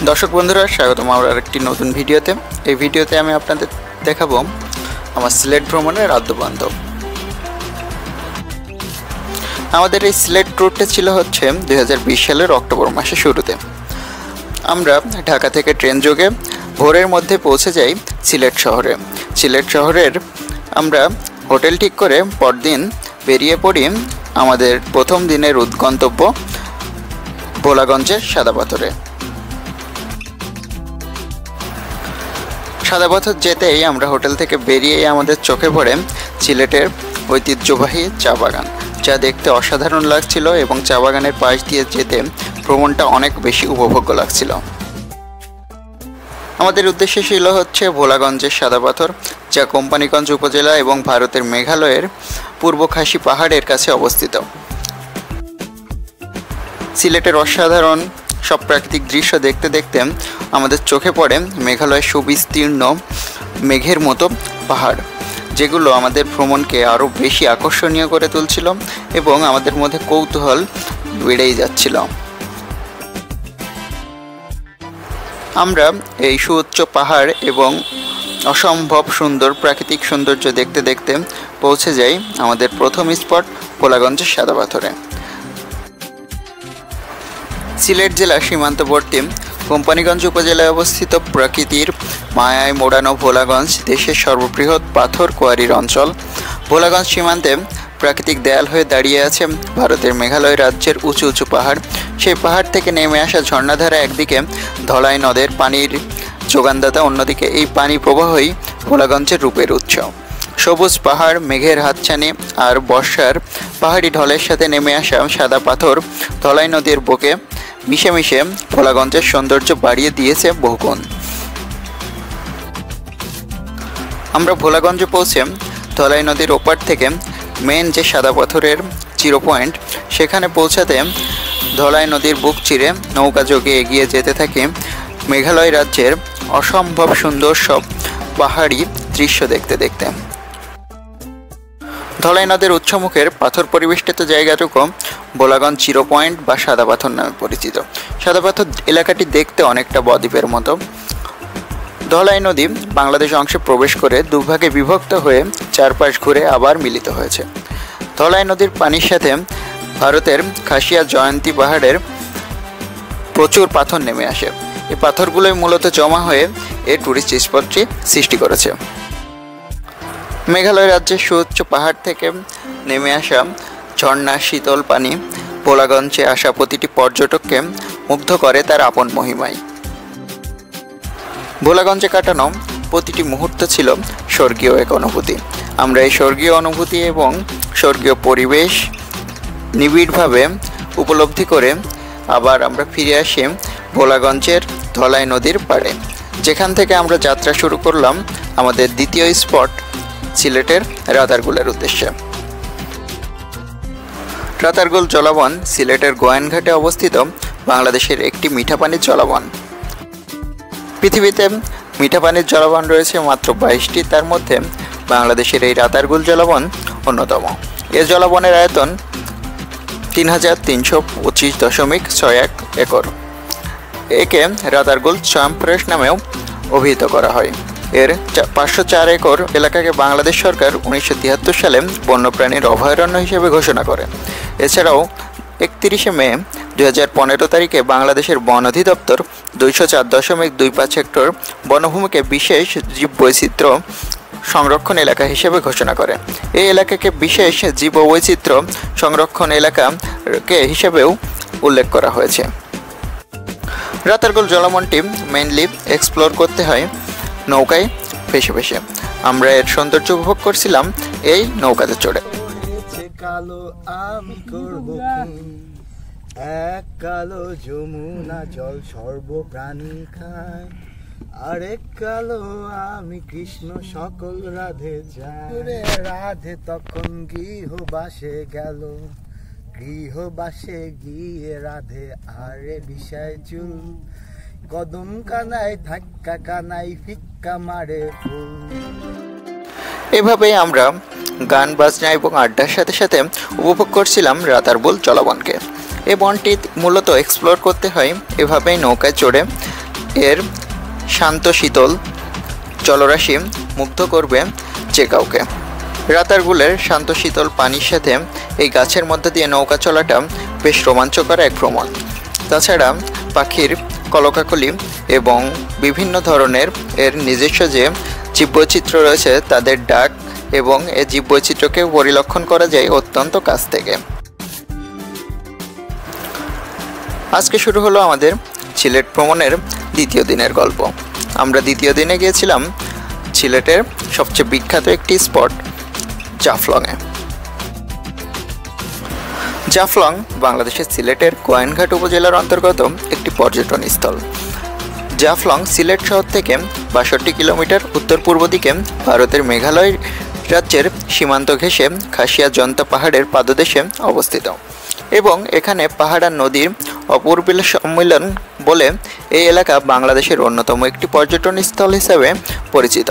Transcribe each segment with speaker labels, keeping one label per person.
Speaker 1: দর্শক বন্ধুরা, স্বাগতম আমার আরেকটি নতুন ভিডিওতে। এই ভিডিওতে আমি আপনাদের দেখাবো আমার সিলেট ভ্রমণের আদ্যবান্ধব। আমাদের এই সিলেট ট্যুরটা ছিল 2020 সালের অক্টোবর মাসের শুরুতে। আমরা ঢাকা থেকে ট্রেন যোগে ভোরের মধ্যে পৌঁছে যাই সিলেট শহরে। সিলেট শহরের আমরা হোটেল ঠিক করে পরদিন বেরিয়ে পড়ি আমাদের প্রথম দিনের গন্তব্য ভোলাগঞ্জের সাদাপাথরে। সাদাপাথর যেতেই আমরা হোটেল থেকে বেরিয়ে আমাদের চোখে পড়ে সিলেটের ঐতিহ্যবাহী চা বাগান, যা দেখতে অসাধারণ লাগছিল এবং চা বাগানের পাশ দিয়ে যেতে ভ্রমণটা অনেক বেশি উপভোগ্য লাগছিল। আমাদের উদ্দেশ্য ছিল ভোলাগঞ্জের সাদাপাথর, যা কোম্পানীগঞ্জ উপজেলা এবং ভারতের মেঘালয়ের পূর্ব খাসি পাহাড়ের কাছে অবস্থিত। সিলেটের অসাধারণ সব প্রাকৃতিক দৃশ্য দেখতে দেখতে আমাদের চোখে পড়ে মেঘালয়ের সুবিস্তীর্ণ মেঘের মতো পাহাড়, যেগুলো আমাদের ভ্রমণকে আরও বেশি আকর্ষণীয় করে তুলছিল এবং আমাদের মধ্যে কৌতূহল বেড়েই যাচ্ছিল। আমরা এই সুউচ্চ পাহাড় এবং অসম্ভব সুন্দর প্রাকৃতিক সৌন্দর্য দেখতে দেখতে পৌঁছে যাই আমাদের প্রথম স্পট ভোলাগঞ্জের সাদাপাথরে। সিলেট জেলার সীমান্তবর্তী কোম্পানীগঞ্জ উপজেলায় অবস্থিত প্রকৃতির মায়ায় মোড়ানো ভোলাগঞ্জ দেশের সর্ববৃহৎ পাথর কোয়ারির অঞ্চল। ভোলাগঞ্জ সীমান্তে প্রাকৃতিক দেয়াল হয়ে দাঁড়িয়ে আছে ভারতের মেঘালয় রাজ্যের উঁচু উঁচু পাহাড়। সেই পাহাড় থেকে নেমে আসা ঝর্ণাধারা একদিকে ধলাই নদের পানির যোগানদাতা, অন্যদিকে এই পানি প্রবাহই ভোলাগঞ্জের রূপের উৎস। সবুজ পাহাড়, মেঘের হাতছানি আর বর্ষার পাহাড়ি ঢলের সাথে নেমে আসা সাদা পাথর ধলাই নদীর বুকে মিশে মিশে ভোলাগঞ্জের সৌন্দর্য বাড়িয়ে দিয়েছে বহুগুণ। আমরা ভোলাগঞ্জে পৌঁছে ধলাই নদীর ওপার থেকে মেন যে সাদা পাথরের জিরো পয়েন্ট, সেখানে পৌঁছাতে ধলাই নদীর বুক চিরে নৌকা যোগে এগিয়ে যেতে থাকি মেঘালয় রাজ্যের অসম্ভব সুন্দর সব পাহাড়ি দৃশ্য দেখতে দেখতে। ধলাই নদের উৎসমুখের পাথর পরিবেষ্টিত জায়গাটুকু ভোলাগঞ্জ জিরো পয়েন্ট বা সাদা পাথর নামে পরিচিত। সাদা পাথর এলাকাটি দেখতে অনেকটা বদ্বীপের মতো। ধলাই নদী বাংলাদেশ অংশে প্রবেশ করে দুভাগে বিভক্ত হয়ে চারপাশ ঘুরে আবার মিলিত হয়েছে। ধলাই নদীর পানির সাথে ভারতের খাসিয়া জয়ন্তী পাহাড়ের প্রচুর পাথর নেমে আসে। এই পাথরগুলোই মূলত জমা হয়ে এই টুরিস্ট স্পটটি সৃষ্টি করেছে। মেঘালয় রাজ্যের সুউচ্চ পাহাড় থেকে নেমে আসা ঝর্ণা শীতল পানি ভোলাগঞ্জে আসা প্রতিটি পর্যটককে মুগ্ধ করে তার আপন মহিমায়। ভোলাগঞ্জে কাটানো প্রতিটি মুহূর্ত ছিল স্বর্গীয় এক অনুভূতি। আমরা এই স্বর্গীয় অনুভূতি এবং স্বর্গীয় পরিবেশ নিবিড়ভাবে উপলব্ধি করে আবার আমরা ফিরে আসি ভোলাগঞ্জের ধলাই নদীর পাড়ে, যেখান থেকে আমরা যাত্রা শুরু করলাম আমাদের দ্বিতীয় স্পট সিলেটের রাতারগুলের উদ্দেশ্যে। রাতারগুল জলাবন সিলেটের গোয়াইনঘাটে অবস্থিত বাংলাদেশের একটি মিঠা পানির জলাবন। পৃথিবীতে মিঠা পানির জলাবন রয়েছে মাত্র 22টি, তার মধ্যে বাংলাদেশের এই রাতারগুল জলাবন অন্যতম। এ জলাবনের আয়তন 3325.61 একর। একে রাতারগুল স্বয়ংপ্রকাশ নামেও অভিহিত করা হয়। এর 504 একর এলাকাকে বাংলাদেশ সরকার 1973 সালে বন্যপ্রাণীর অভয়ারণ্য হিসেবে ঘোষণা করে। এছাড়াও 31 মে 2015 তারিখে বাংলাদেশের বন অধিদপ্তর 204.25 হেক্টর বনভূমিকে বিশেষ জীববৈচিত্র্য সংরক্ষণ এলাকা হিসেবে ঘোষণা করে। এই এলাকাকে বিশেষ জীববৈচিত্র্য সংরক্ষণ এলাকাকে হিসেবেও উল্লেখ করা হয়েছে। রাতারগুল জলাবনটি মেইনলি এক্সপ্লোর করতে হয় নৌকায় ভেসে ভেসে। আমরা এর সৌন্দর্য উপভোগ করছিলাম এই নৌকাতে চড়ে।
Speaker 2: কালো আমি করব এক কালো যমুনা জল সর্বপ্রাণী খায়, আরেক কালো আমি কৃষ্ণ সকল রাধে যায়। রাধে তখন গৃহবাসে গেল, গৃহবাসে গিয়ে রাধে আরে বিষয় চুল, কদম কানাই ধাক্কা কানাই ফিক্কা মারে ফুল।
Speaker 1: এভাবেই আমরা গান বাজনা এবং আড্ডার সাথে সাথে উপভোগ করছিলাম রাতারগুল জলাবনকে। এই বনটি মূলত এক্সপ্লোর করতে হয় এভাবেই নৌকায় চড়ে এর শান্ত শীতল জলরাশি মুগ্ধ করবে যে কাউকে। রাতারগুলের শান্ত শীতল পানির সাথে এই গাছের মধ্যে দিয়ে নৌকা চলাটা বেশ রোমাঞ্চকর এক ভ্রমণ। তাছাড়া পাখির কলকাকলি এবং বিভিন্ন ধরনের এর নিজস্ব যে জীববৈচিত্র্য রয়েছে তাদের ডাক এবং এই জীববৈচিত্র্যকে পরিলক্ষণ করা যায় অত্যন্ত কাছ থেকে। আজকে শুরু হলো আমাদের সিলেট ভ্রমণের দ্বিতীয় দিনের গল্প। আমরা দ্বিতীয় দিনে গিয়েছিলাম সিলেটের সবচেয়ে বিখ্যাত একটি স্পট জাফলংয়ে। জাফলং বাংলাদেশের সিলেটের গোয়াইনঘাট উপজেলার অন্তর্গত একটি পর্যটন স্থল। জাফলং সিলেট শহর থেকে ৬২ কিলোমিটার উত্তর পূর্ব দিকে ভারতের মেঘালয় রাজ্যের সীমান্ত ঘেঁষে খাসিয়া জন্তা পাহাড়ের পাদদেশে অবস্থিত এবং এখানে পাহাড় আর নদীর অপূর্ব সম্মিলন বলে এই এলাকা বাংলাদেশের অন্যতম একটি পর্যটন স্থল হিসেবে পরিচিত।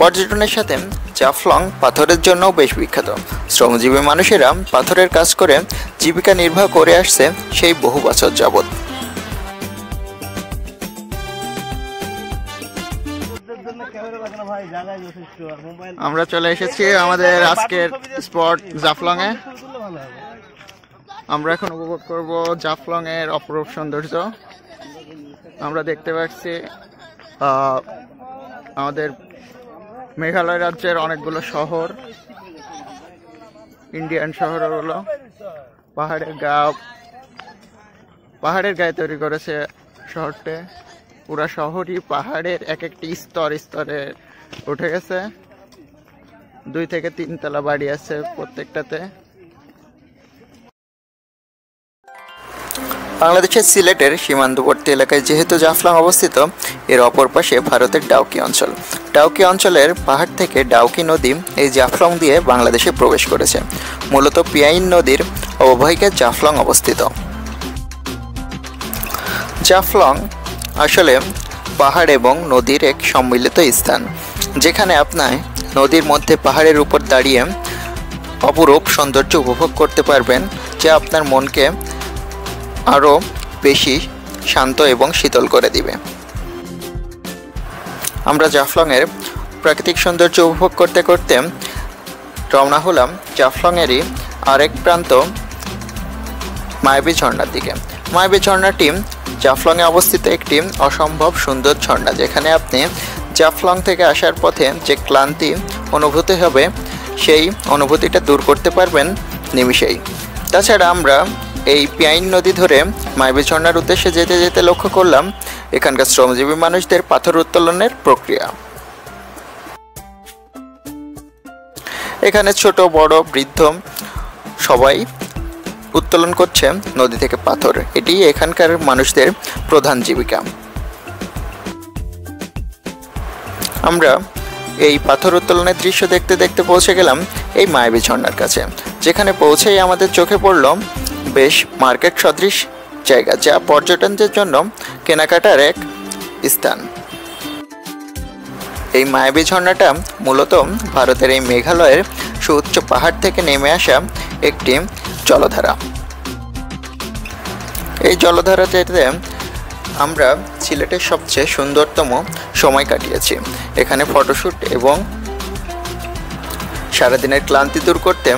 Speaker 1: পর্যটনের সাথে জাফলং পাথরের জন্যও বেশ বিখ্যাত। শ্রমজীবী মানুষেরা পাথরের কাজ করে জীবিকা নির্বাহ করে আসছে সেই বহু বছর যাবৎ। আমরা চলে এসেছি আমাদের আজকের স্পট জাফলংয়ে। আমরা এখন উপভোগ করব জাফলং এর অপরূপ সৌন্দর্য। আমরা দেখতে পাচ্ছি আমাদের মেঘালয় রাজ্যের অনেকগুলো শহর, ইন্ডিয়ান শহরগুলো পাহাড়ের গায়ে তৈরি করেছে শহরটি। পুরা শহরই পাহাড়ের এক একটি স্তরে উঠে গেছে। 2 থেকে 3 তলা বাড়ি আছে প্রত্যেকটাতে। বাংলাদেশের সিলেটের সীমান্তবর্তী এলাকায় যেহেতু জাফলং অবস্থিত, এর অপর পাশে ভারতের ডাউকি অঞ্চল। ডাউকি অঞ্চলের পাহাড় থেকে ডাউকি নদী এই জাফলং দিয়ে বাংলাদেশে প্রবেশ করেছে। মূলত পিয়াইন নদীর অববাহিকায় জাফলং অবস্থিত। জাফলং আসলে পাহাড় এবং নদীর এক সম্মিলিত স্থান, যেখানে আপনার নদীর মধ্যে পাহাড়ের উপর দাঁড়িয়ে অপরূপ সৌন্দর্য উপভোগ করতে পারবেন, যা আপনার মনকে আরও বেশি শান্ত এবং শীতল করে দিবে। আমরা জাফলংয়ের প্রাকৃতিক সৌন্দর্য উপভোগ করতে করতে রওনা হলাম জাফলংয়েরই আরেক প্রান্ত মায়াবী ঝর্ণার দিকে। মায়াবী ঝর্ণাটি জাফলংয়ে অবস্থিত একটি অসম্ভব সুন্দর ঝর্ণা, যেখানে আপনি জাফলং থেকে আসার পথে যে ক্লান্তি অনুভূতি হবে সেই অনুভূতিটা দূর করতে পারবেন নিমিষেই। তাছাড়া আমরা এই পিয়াইন নদী ধরে মায়াবী ঝর্ণার উদ্দেশ্যে যেতে যেতে লক্ষ্য করলাম এখানকার শ্রমজীবী মানুষদের পাথর উত্তোলনের প্রক্রিয়া। এখানে ছোট বড় বৃদ্ধ সবাই উত্তোলন করছে নদী থেকে পাথর। এটি এখানকার মানুষদের প্রধান জীবিকা। আমরা এই পাথর উত্তোলনের দৃশ্য দেখতে দেখতে পৌঁছে গেলাম এই মায়াবী ঝর্ণার কাছে, যেখানে পৌঁছেই আমাদের চোখে পড়ল বেশ মার্কেট সদৃশ জায়গা, যা পর্যটনদের জন্য কেনাকাটার এক স্থান। এই মায়াবী ঝর্ণাটা মূলত ভারতের এই মেঘালয়ের সুউচ্চ পাহাড় থেকে নেমে আসা একটি জলধারা। এই জলধারাটিতে আমরা সিলেটের সবচেয়ে সুন্দরতম সময় কাটিয়েছি। এখানে ফটোশ্যুট এবং সারাদিনের ক্লান্তি দূর করতে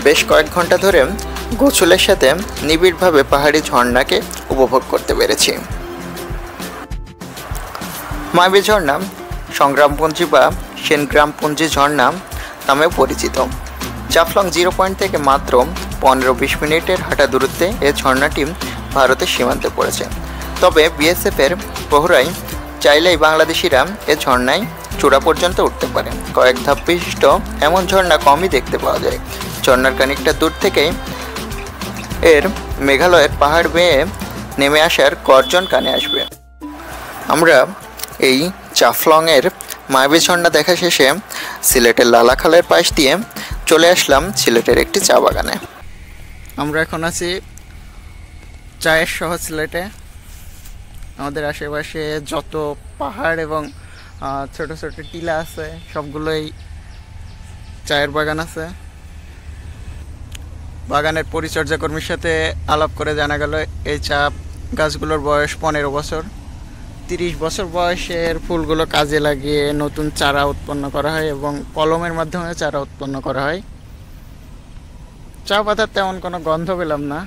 Speaker 1: বেশ কয়েক ঘন্টা ধরে গোসলের সাথে নিবিড়ভাবে পাহাড়ি ঝর্ণাকে উপভোগ করতে পেরেছি। মায়াবী ঝর্ণা সংগ্রামপুঞ্জি বা সেনগ্রামপুঞ্জি ঝর্ণা নামেও পরিচিত। জাফলং 0 পয়েন্ট থেকে মাত্র 15-20 মিনিটের হাঁটা দূরত্বে এই ঝর্ণাটি ভারতের সীমান্তে পড়েছে। তবে বিএসএফের প্রহরায় চাইলেই বাংলাদেশিরা এ ঝর্ণায় চূড়া পর্যন্ত উঠতে পারে। কয়েক ধাপ বিশিষ্ট এমন ঝর্ণা কমই দেখতে পাওয়া যায়। ঝর্ণার খানিকটা দূর থেকেই এর মেঘালয়ের পাহাড় বেয়ে নেমে আসার গর্জন কানে আসবে। আমরা এই জাফলংয়ের মায়াবী ঝর্ণা দেখা শেষে সিলেটের লালাখালের পাশ দিয়ে চলে আসলাম সিলেটের একটি চা বাগানে। আমরা এখন আছি চায়ের শহর সিলেটে। আমাদের আশেপাশে যত পাহাড় এবং ছোট ছোট টিলা আছে সবগুলোই চায়ের বাগান আছে। বাগানের পরিচর্যা কর্মীর সাথে আলাপ করে জানা গেল এই চা গাছগুলোর বয়স 15 বছর 30 বছর বয়সের ফুলগুলো কাজে লাগিয়ে নতুন চারা উৎপন্ন করা হয় এবং কলমের মাধ্যমে চারা উৎপন্ন করা হয়। চা পাতার তেমন কোনো গন্ধ পেলাম না,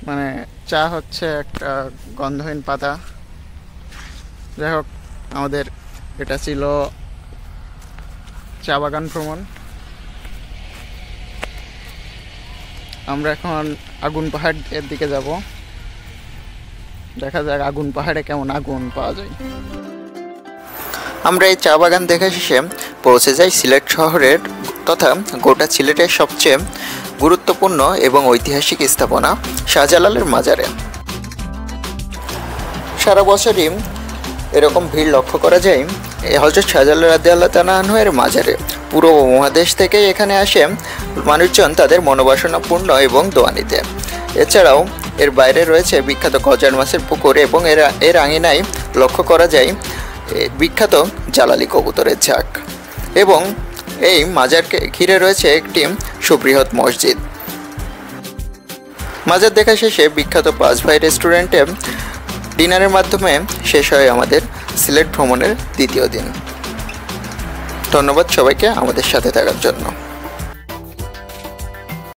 Speaker 1: মানে চা হচ্ছে একটা গন্ধহীন পাতা। যাই হোক, আমাদের এটা ছিল চা বাগান ভ্রমণ। আমরা এখন আগুন পাহাড়ের দিকে যাব, দেখা যাক আগুন পাহাড়ে কেমন আগুন পাওয়া যায়। আমরা এই চা বাগান দেখা শেষে পৌঁছে যাই সিলেট শহরের তথা গোটা সিলেটের সবচেয়ে গুরুত্বপূর্ণ এবং ঐতিহাসিক স্থাপনা শাহজালালের মাজারে। সারা বছরই এরকম ভিড় লক্ষ্য করা যায় হযরত শাহজালাল রাদিয়াল্লাহু তাআলা আনহু-এর মাজারে। পুরো মহাদেশ থেকে এখানে আসে মানুষজন তাদের মনোবাসনা পূর্ণ এবং দোয়া নিতে। এছাড়াও এর বাইরে রয়েছে বিখ্যাত গজার মাছের পুকুর এবং এর আঙিনায় লক্ষ্য করা যায় বিখ্যাত জালালি কবুতরের ঝাঁক, এবং এই মাজারকে ঘিরে রয়েছে একটি সুবৃহৎ মসজিদ। মাজার দেখা শেষে বিখ্যাত 5 ভাই রেস্টুরেন্টে ডিনারের মাধ্যমে শেষ হয় আমাদের সিলেট ভ্রমণের দ্বিতীয় দিন। ধন্যবাদ সবাইকে আমাদের সাথে থাকার জন্য।